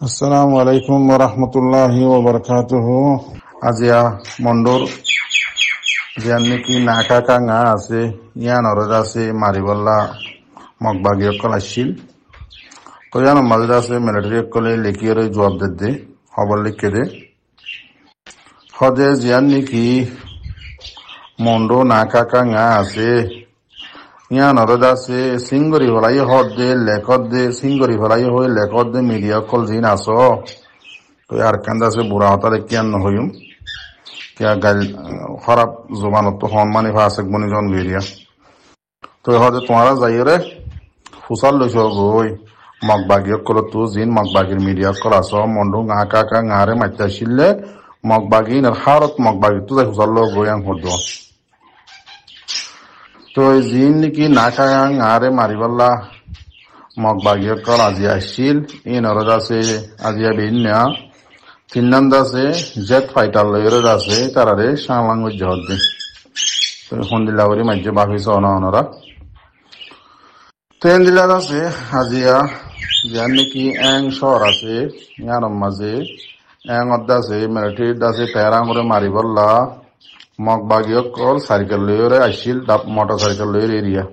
আসসালামু আলাইকুম ওয়া রাহমাতুল্লাহি ওয়া বারাকাতুহু। আজিয়া মন্ডর জিয়ান নাকি নাকা কাঙা আছে ইয়ান অরদ আছে মারিবল্লা মগবাগি অকল আসছিল কয়ান মাঝে আছে মিলিটারি অকলে লেখিয়ে জবাব দে খবর লিখে দে হদে জিয়ান নাকি মন্ডো নাকা কাঙা আছে ইয়ান অরদ আছে সিঙ্গরি হলাই হদ দে লেখত দে সিঙ্গরি হলাই হয়ে লেখত দে মিডিয়া অকল জিন আস তো আর কান্দা আছে বুড়া হতালে কিয়ান নহয়ুম কিয়া গাল খারাপ জবানত তো হনমানি ফাসেক বনি জন গেরিয়া তো হদে তোমারা যাইরে ফুসাল লইছ গই মগবাগি কল তো জিন মগবাগির মিডিয়া কল আস মন্ডু আকা কা গারে মাইতা শিললে মগবাগি নার হারত মগবাগি তো যাই ফুসাল লো গই আং হদ তো জিন নাকি নাকা গারে মারিবাল্লা মগবাগি কল আজি আসছিল ইন অরদ আছে আজিয়া বিন্যা ফিনল্যান্ড আছে জেট ফাইটার লয়ের আছে তারারে সাংলাং জহর দে হন্দিল্লাগরি মাঝে বাকি অনরা ট্রেন দিলার আছে আজিয়া যার নাকি এং শহর আছে ইয়ার মাঝে এং অদ্দা আছে মিলিটারি আছে প্যারাং করে মারিবল্লা মগবাগি কল সাইকেল লয়ের আসছিল মোটর সাইকেল লয়ের এরিয়া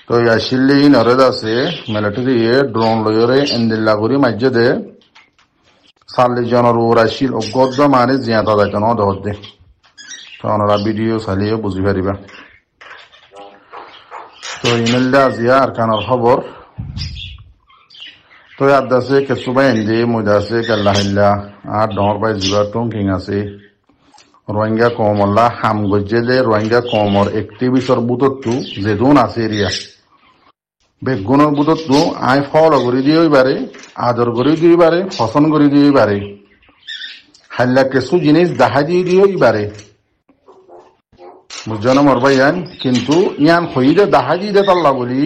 তো আসলে নরেদ আছে মিলিটারি ড্রোন লয়ের এন্দিল্লাগরি মাঝে দে 40 জনের ওর আসছিল গদ্দ মানে জিয়াতা যাইত ন দহর দে তো ওনারা ভিডিও চালিয়ে বুঝি পারিবা তো ইমেলটা আজিয়া আর কানার খবর তো ইয়াদ আছে কেঁচু বাই এন্দি ময়দা আছে কেল্লা আর ডর বাই জিবা টংকিং আছে রোহিঙ্গা কমল্লা হাম গজ্জে দে রোহিঙ্গা কমর একটিভিশর বুতত্তু যেদুন আছে এরিয়া বেগুনের বুতত্তু আই ফল করে দিয়েই পারে আদর করে দিয়ে পারে ফসন করে দিয়ে পারে হাল্লা কিছু জিনিস দেখা দিয়ে দিয়েই পারে বুঝছো মরবাই ইয়ান কিন্তু ইয়ান হইদে দেখা দিয়ে দে তাল্লা বলি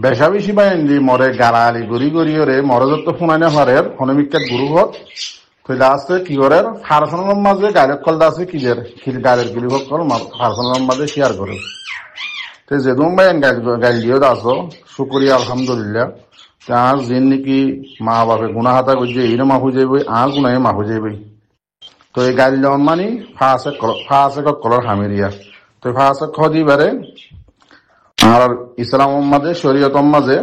বেশা বেশি বাইন দি মরে গালালি গড়ি গড়িয়ে মরে যত শুনাই হারের হনমিকাত গুরু হত কইলা আছে কি করে ফারসনের মাঝে গালের কলদা আছে কিদের গালের গিলি হক কল ফারসনের মাঝে শেয়ার করে তো যেদুম বাইন গাইল দিয়েও আসো শুক্রিয়া আলহামদুলিল্লাহ আর যেন নাকি মা বাপে গুণা হাতা করছে এইরে মাফু যাইব আর গুণায় মাফু যাইব তো এই গাইল দেওয়ান মানি ফাঁসে কলর হামিরিয়া তো ফাঁসে খদি বারে আর ইসলাম মাঝে শরীয়ত মাঝে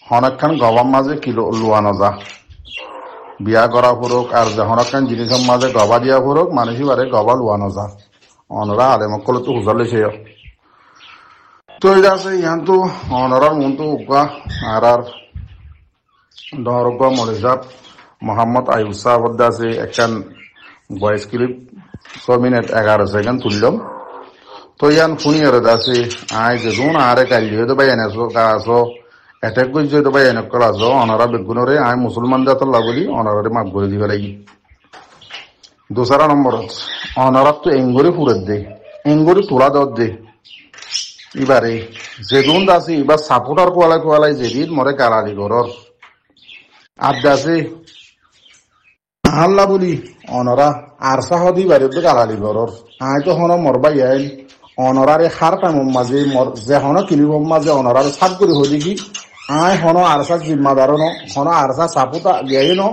হনখান গবাম মাঝে কিলো লোয়া নজা বিয়া করা ফুরক আর হনখান জিনিসের মাঝে গবা দিয়া ফুরক মানুষই বারে গবা লোয়া নজা অনরা আলেমকল তো হুজার লেছে তো এটা আছে ইয়ান তো অনরার মন তো উকা আর ডরগা মলিজাব মোহাম্মদ আইব সাহেব আছে একখান ভয়েস ক্লিপ 6 মিনিট 11 সেকেন্ড তুললাম তো ইয়ান শুনি আর আছে আই যেদুন আরে কালিয়ে তো বাইন আসো কাছো অ্যাটাক করছে তো বাইন কল আসো অনরা বেগুনরে আই মুসলমান জাতর লাগলি অনরারে মাফ করে দিবে লাগি দোসরা নম্বর অনরা তো এঙ্গরি ফুরত দে এঙ্গরি তোলা দর দে এবারে যেদুন আছে এবার সাপোর্টার কোয়ালাই যেদিন মরে গালালি গরর আড্ডা আছে আল্লাহ বলি অনরা আর সাহদি বাড়ি তো গালালি গরর আই তো হন মরবাই আইন অনরারে হার টাইম মাঝে যে হন কিনিব মাঝে অনরার সাত করে হই দেখি আই হন আরসা জিম্মাদার ন হন আরসা সাপোর্টা দিয়াই ন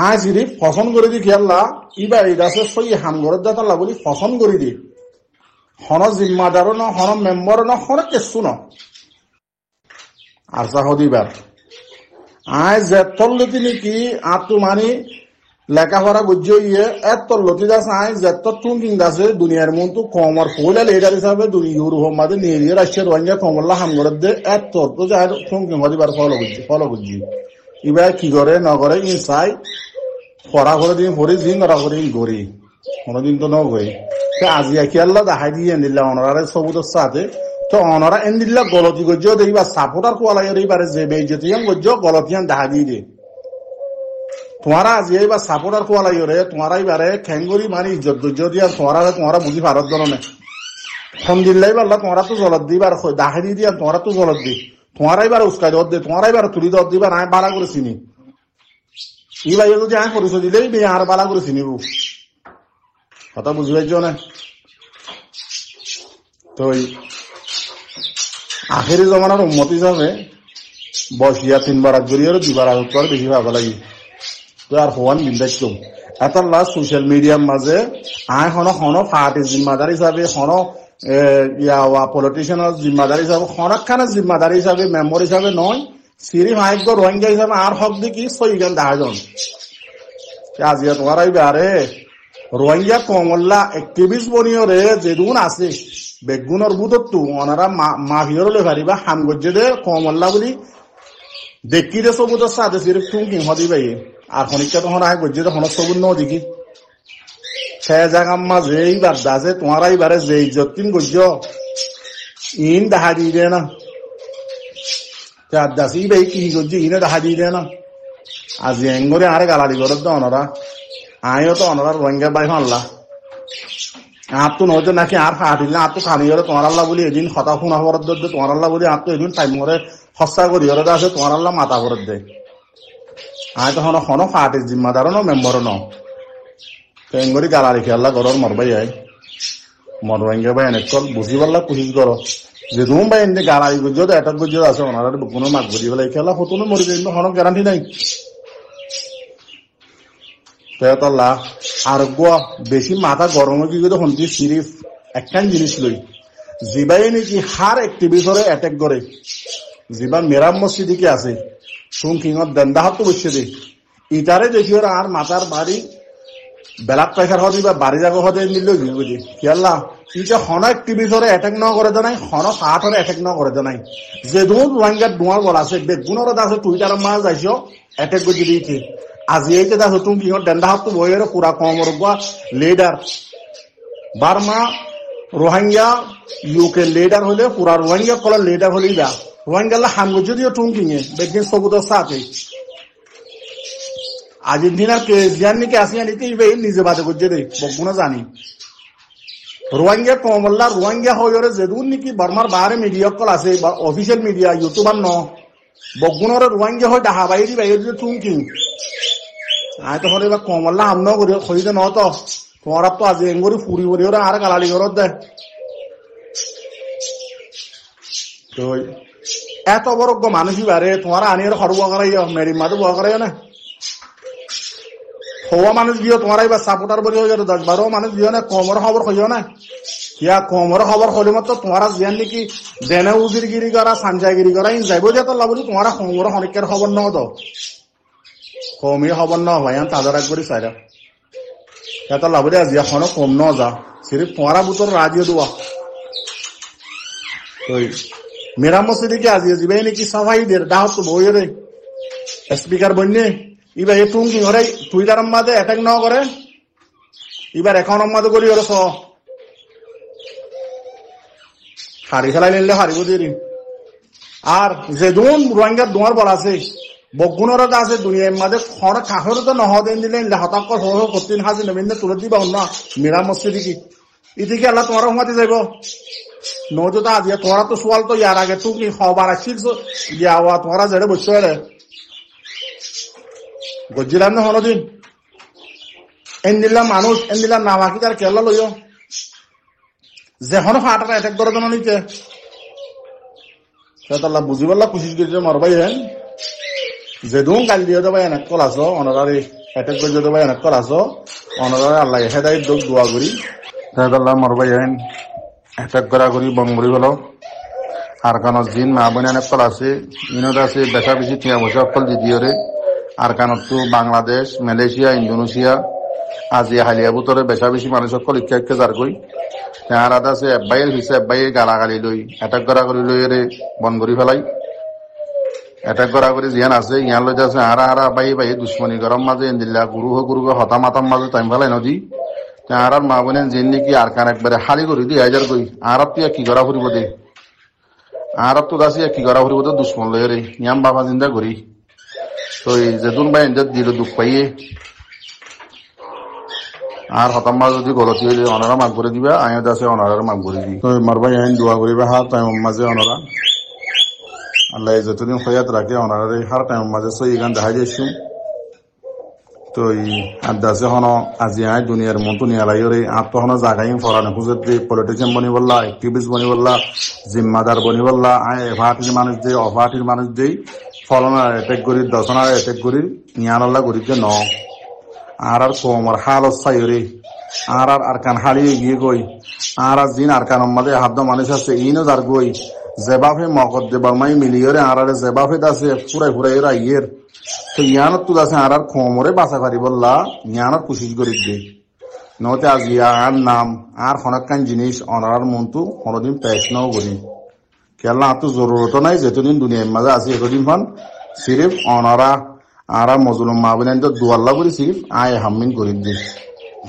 আই যদি ফসন করে দি খেয়াল্লা ইবার এই আছে সই হাম ঘরের দাতাল্লা বলি ফসন করে দি হন জিম্মাদারও ন হন মেম্বর ন হন কেসু ন আরসা হদিবার আই যে তল্লতি নাকি আতু মানে লেখাপড়া বুঝিয়ে ইয়ে এত তল্লতি দাস আই যে টুঙ্কিং দাসে দুনিয়ার মন তো কমর পয়লা লিডার হিসাবে ইউরোপ মাঝে নিয়ে দিয়ে রাশিয়ার রোহিঙ্গা কমল্লা হামগরের দে এত তো যাই টুঙ্কিং হদিবার ফলো বুঝি এবার কি করে ন করে ইনসাই পড়া করে দিন পড়ি দিন ওরা করে গড়ি কোনোদিন তো নগই আজি কি আল্লাহ দেখাই দিয়ে এনিল্লা অনারে সবুদের সাথে তো অনারা এনিল্লা গলতি গজ্জ দেখবা সাপোর্টার কোয়ালাই এবারে যে বেজতিয়ান গজ্জ গলতিয়ান দেখা দিয়ে দে তোমারা আজি এইবার সাপোর্টার কোয়ালাই রে তোমারা এবারে খেঙ্গুরি মানি ইজ্জত গজ্জ দিয়া তোমারা বুঝি ভারত জননে ফোন দিল্লাই পারলা তোমারা তো জলত দিবার দেখা দিয়ে দিয়া তোমারা তো জলত দি তোমারা এবার উস্কাই দর দে তোমারা এবার তুলি দর দিবা আমি বালা করে চিনি ই ভাই যদি আমি পরিচয় দিলেই মেয়ে আর বালা করে চিনিব কথা বুঝি পাইছ না তো আখেরি জমানার উন্মত হিসাবে বসিয়া 3 বার গড়িয়ে 2 বার আউট করে বেশি ভালো লাগে তো আর হওয়ান বিন্দাচ্ছ এত লাস্ট সোশ্যাল মিডিয়ার মাঝে আয় হন পার্টির জিম্মাদার হিসাবে পলিটিশিয়ানের জিম্মাদার হিসাবে হনখানের জিম্মাদার হিসাবে মেম্বার হিসাবে নয় সিরি ভাইগ্য রোহিঙ্গা হিসাবে আর হক দেখি সইগান দাহাজন আজিয়া তোমার আইবে আরে রোহিঙ্গা কমল্লা একটিভিস্ট বনিও রে যেদুন আছে বেগুনের বুধত্তু ওনারা মাফিয়র লে পারিবা হামগজ্জে দে কমল্লা বলি দেখি দে সবুদের সাথে সিরিফ তুম কিং হদি ভাই আর খনিকটা তখন আয় গজ্জে দে হনক সবুর ন দেখি সে জায়গা মাঝে এইবার দাসে তোমার এইবারে যে ইজ্জতিন গজ্জ ইন দেখা দিয়ে দে না দাসি ভাই কি গজ্জি ইনে দেখা দিয়ে দে না আজ এঙ্গরে আরে গালাড়ি করে তো ওনারা আয়ও তো ওনারা রোহিঙ্গা বাই হানলা আর তো নজর নাকি আর হাঁটিলে আর তো খানি হলে তোমার আল্লাহ বলি এদিন হতা শুনা হওয়ার দে তোমার আল্লাহ বলি আর তো এদিন টাইম করে সস্তা করি হলে আছে তোমার আল্লাহ মাথা করে দে আয় তো হন হাঁটির জিম্মাদারও ন মেম্বারও ন তো এঙ্গরি গালাড়ি খেয়াল্লা ঘরের মরবাই আয় মর রোহিঙ্গা বাই অনেক কল বুঝি পারলা কোশিশ করো যে তুমি বাই এনে গালাড়ি গুজত এটা গুজত আছে ওনারা কোনো মাছ বুঝি পেলাই খেলা হতো মরি যাই হন গ্যারান্টি নাই তেতলা আর গোয়া বেশি মাথা গরম কি করে হন্তি সিরিফ একখান জিনিস লই জিবাই নাকি হার একটিভিটরে অ্যাটাক করে জিবা মেরাম মসজিদিকে আছে শুন কিঙত দেন্দাহাত তো বসছে দে ইটারে দেখি ওরা আর মাথার বাড়ি বেলাক পাইকার হতে বা বাড়ি জাগো হতে মিলল বুঝি খেয়াল্লা ইটা হন একটিভিটরে অ্যাটাক ন করে দেয় হন হাটরে অ্যাটাক ন করে দেয় যে দূর রোহিঙ্গার ডুয়ার বলা আছে বেগুনের আছে টুইটার মাছ যাইছ অ্যাটাক করে দিয়েছে আজি এই যে দেখো তুমি কি ডেন্ডা হাত বইয়ের পুরা কমর leader Burma Rohingya UK leader হলে পুরা রোহিঙ্গা কলার লিডার হলেই যা রোহিঙ্গা হামগো যদিও টুম কিঙে বেগিন সবুদের সাথে আর্জেন্টিনার প্রেসিডেন্ট নাকি আসিয়া নিতে নিজে বাদে করছে রে বকুনা জানি রোহিঙ্গা কমল্লা রোহিঙ্গা হয়ে যেদুন নাকি বার্মার বাহারে মিডিয়া কল আছে অফিসিয়াল মিডিয়া ইউটিউবার ন বগুনের রোহিঙ্গা হয় ডাহা বাইরি বাইরে টুম কিং আয় তখন এবার কমল্লা হামনা করি খরিদে ন তো তোমার তো আজ এঙ্গরি ফুরি ফুরি ওরা আর গালালি ঘরত দেয় তো এত বড় মানুষই বারে তোমার আনিয়ে খর বুয়া করাইও মেরি মাদু বুয়া করাইও না হওয়া মানুষ দিও তোমার এবার সাপোর্টার বলি হয়ে যাবে 10-12 মানুষ দিও না কমর খবর হইও না ইয়া কমর খবর হলে মতো তোমার জিয়ান নাকি দেনে উজিরগিরি করা সাঞ্জাগিরি করা ইন যাইব যে তো লাবলি তোমার কমর অনেকের খবর ন তো কমই খবর ন ভাই তাদের এক করি চাইরা এত লাবলি আজ এখনো কম ন যা সিরিফ তোমারা বুতর রাজিও দেওয়া তো মেরা মসজিদে আজি যাবে নাকি সবাই দের দাও তো বইয়ে রে স্পিকার বন্যে এবার এ টুম কি ঘরে টুইটার মাঝে অ্যাটাক ন করে এবার এখন মাঝে করি ওরা হাড়ি খেলাই নিলে হারিব দিয়ে আর যে দুন রোহিঙ্গার দোয়ার বলা আছে বগুনের আছে দুনিয়ার মাঝে খড় খাহর তো নহদেন দিলে হতাক্ষ সহ কঠিন হাজি নবীন তুলে দিবা না মেরা মসজিদ কি এদিকে আল্লাহ তোমার হুমাতে যাইব নজরটা আজ তোরা তো সোয়াল তো ইয়ার আগে তুই কি খবর আসছিস যাওয়া তোরা যেটা বসছো রে গজ্জিলাম না হনদিন এন দিলাম মানুষ এন দিলাম নামাকি তার কেলা লইও যে হন ফাটা অ্যাটাক করে দেন নিতে সেটা বুঝি পারলা কোশিশ করছে মরবাই হেন যে দুন কাল দিয়ে দেবাই এনে কল আছো অনারারি অ্যাটাক করে দেবাই এনে কল আছো অনারারি আল্লাহ হেদাই দোয়া করি সেটা মরবাই হেন অ্যাটাক করা করি বঙ্গরি হলো আর কানত দিন মা বোন অনেক কল আছে ইনত আছে বেশা বেশি টিয়া বসে অকল দ্বিতীয়রে আর কানত তো বাংলাদেশ মালয়েশিয়া ইন্দোনেশিয়া আজি হালিয়া বুতরে বেশা বেশি মানুষ অকল ইচ্ছা যার কই আর আদা আছে এব্বাইয়ের হিসেবে এব্বাইয়ের গালাগালি লই অ্যাটাক করা করি লই রে বন করি ফেলাই অ্যাটাক করা করি জিয়ান আছে ইয়ান লই আছে হারা বাই বাই দুশ্মনী গরম মাঝে ইন্দিল্লা গুরু হতা মাতাম মাঝে টাইম ফেলাই নদী আর মা বোনের জিন নাকি আর কান একবারে হালি করি 2000 কই আর তুই কি করা ফুরিব দে আর তো দাসি কি করা ফুরিব তো দুশ্মন লই রে ইয়াম বাবা জিন্দা করি তো এই যে দুন ভাই ইন্দার দিল দুঃখ পাইয়ে আর হতাম মাঝে যদি গলতি হইলে অনারা মাগ করে দিবা আয় দাসে অনারা মাগ করে দিই তো মারবাই আইন দোয়া করিবা হার টাইম মাঝে অনারা আল্লাহ যতদিন হইয়াত রাখে অনারা হার টাইম মাঝে সই গান দেখা যাইছু তো আদাসে হন আজি আয় দুনিয়ার মন দুনিয়া লাইরে আত হন জাগাই ফরান খুঁজে দিয়ে পলিটিশিয়ান বনি বললা অ্যাক্টিভিস্ট বনি বললা জিম্মাদার বনি বললা আয় এভাটির মানুষ দিয়ে অভাটির মানুষ দিয়ে ফলনার এটেক করি দশনার এটেক করি নিয়ানল্লা করি যে ন আর কোমর হালত সাইরে আর আরকান হালিয়ে গিয়ে গই আর দিন আরকান মাঝে হাদ্দ মানুষ আছে ইনো যার গই জেবাফে মকদ দেবার মাই মিলিয়রে আর জেবাফে আছে ফুরাই ফুরাই রাইয়ের তো ইয়ানত তো আছে আর কোমরে বাঁচা পারি বললা ইয়ানত কোশিশ করি দে নতে আজ আর নাম আর হনকান জিনিস অনার মনতু কোনোদিন পেশ নাও করি কেলা তো জরুরত নাই যেতদিন দুনিয়ার মাঝে আছে এতদিন হন সিরিফ অনারা আর মজলুম মাহবিন দুয়াল্লা করি সিরিফ আয় হামিন করি দি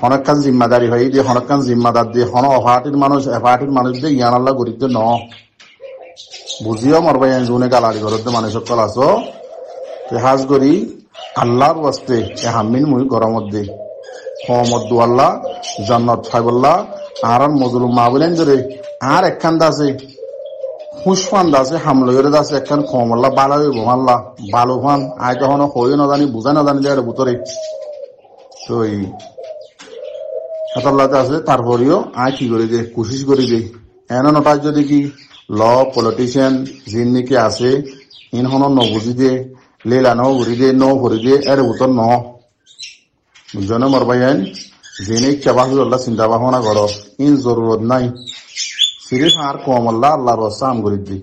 হনকান জিম্মাদারি হয়ে দিয়ে হনকান জিম্মাদার দিয়ে হন অফাটির মানুষ এফাটির মানুষ দিয়ে ইয়ান আল্লাহ করি ন বুঝিও মরবাই জুনে গালাড়ি ঘর মানুষ সকল আছো হাজ করি আল্লাহর ওয়াস্তে এ হামিন মুই গরমত দে হমদ দুয়াল্লা জান্নাত ফাইবল্লা আর মজলুম মাহবিন ধরে আর একখান দাসে হুসফান দাসে হামলয়ের দাসে একখান কমল্লা বালা হইব মাল্লা বালু ফান আয় তখন হয়ে না জানি বুঝা না জানি দেয় ভিতরে তো এই হাতাল্লাতে আছে তারপরেও আয় কি করে দে কোশিশ করি দে এন নটার যদি কি ল পলিটিশিয়ান যিন নাকি আছে ইন হন নবুঝি দে লেলা ন ভরি দে ন ভরি দে এর ভিতর ন বুঝনে মরবাই আইন যিনি কেবা আল্লাহ চিন্তা ভাবনা কর ইন জরুরত নাই সিরিফ আর কম আল্লাহ আল্লাহর রাস্তা আম করি দি